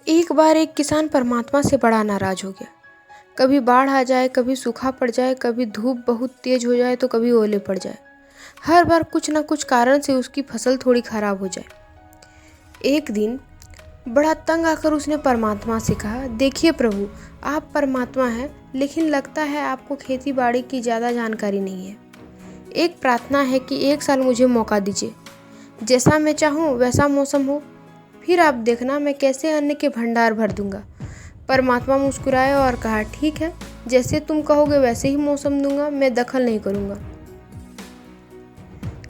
एक बार एक किसान परमात्मा से बड़ा नाराज हो गया। कभी बाढ़ आ जाए, कभी सूखा पड़ जाए, कभी धूप बहुत तेज हो जाए तो कभी ओले पड़ जाए। हर बार कुछ न कुछ कारण से उसकी फसल थोड़ी खराब हो जाए। एक दिन बड़ा तंग आकर उसने परमात्मा से कहा, देखिए प्रभु, आप परमात्मा हैं, लेकिन लगता है आपको खेती बाड़ी की ज़्यादा जानकारी नहीं है। एक प्रार्थना है कि एक साल मुझे मौका दीजिए, जैसा मैं चाहूँ वैसा मौसम हो, फिर आप देखना मैं कैसे अन्न के भंडार भर दूंगा। परमात्मा मुस्कुराए और कहा, ठीक है, जैसे तुम कहोगे वैसे ही मौसम दूंगा, मैं दखल नहीं करूंगा।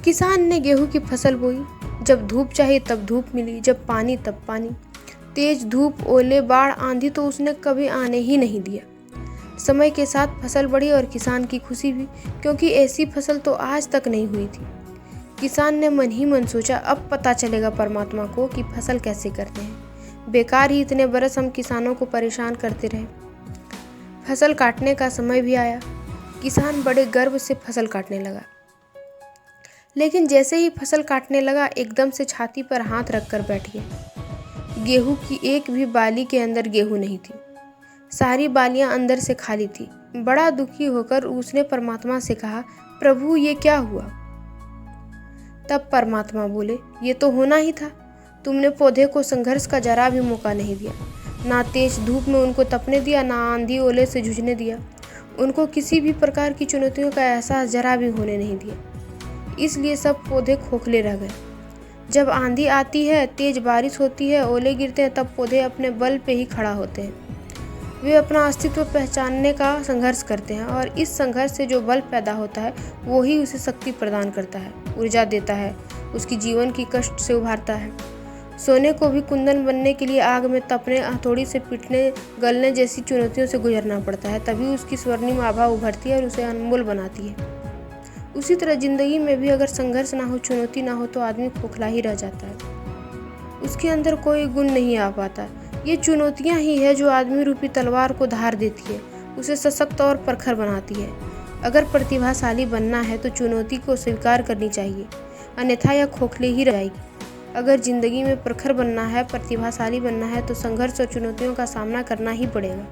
किसान ने गेहूं की फसल बोई। जब धूप चाहिए तब धूप मिली, जब पानी तब पानी। तेज धूप, ओले, बाढ़, आंधी तो उसने कभी आने ही नहीं दिया। समय के साथ फसल बढ़ी और किसान की खुशी भी, क्योंकि ऐसी फसल तो आज तक नहीं हुई थी। किसान ने मन ही मन सोचा, अब पता चलेगा परमात्मा को कि फसल कैसे करते हैं। बेकार ही इतने बरस हम किसानों को परेशान करते रहे। फसल काटने का समय भी आया। किसान बड़े गर्व से फसल काटने लगा। लेकिन जैसे ही फसल काटने लगा, एकदम से छाती पर हाथ रखकर बैठ गया। गेहूं की एक भी बाली के अंदर गेहूं नहीं थी। सारी बालियां अंदर से खाली थी। बड़ा दुखी होकर उसने परमात्मा से कहा, प्रभु, ये क्या हुआ? तब परमात्मा बोले, ये तो होना ही था। तुमने पौधे को संघर्ष का जरा भी मौका नहीं दिया। ना तेज धूप में उनको तपने दिया, ना आंधी ओले से जूझने दिया। उनको किसी भी प्रकार की चुनौतियों का एहसास जरा भी होने नहीं दिया। इसलिए सब पौधे खोखले रह गए। जब आंधी आती है, तेज बारिश होती है, ओले गिरते हैं, तब पौधे अपने बल पे ही खड़ा होते हैं। वे अपना अस्तित्व पहचानने का संघर्ष करते हैं, और इस संघर्ष से जो बल पैदा होता है वो ही उसे शक्ति प्रदान करता है, ऊर्जा देता है, उसकी जीवन की कष्ट से उभारता है। सोने को भी कुंदन बनने के लिए आग में तपने, हथौड़ी से पीटने, गलने जैसी चुनौतियों से गुजरना पड़ता है, तभी उसकी स्वर्णिम आभा उभरती है और उसे अनमोल बनाती है। उसी तरह जिंदगी में भी अगर संघर्ष ना हो, चुनौती ना हो, तो आदमी खोखला ही रह जाता है। उसके अंदर कोई गुण नहीं आ पाता। ये चुनौतियां ही है जो आदमी रूपी तलवार को धार देती है, उसे सशक्त और प्रखर बनाती है। अगर प्रतिभाशाली बनना है तो चुनौती को स्वीकार करनी चाहिए, अन्यथा यह खोखले ही रह जाएगी। अगर जिंदगी में प्रखर बनना है, प्रतिभाशाली बनना है, तो संघर्ष और चुनौतियों का सामना करना ही पड़ेगा।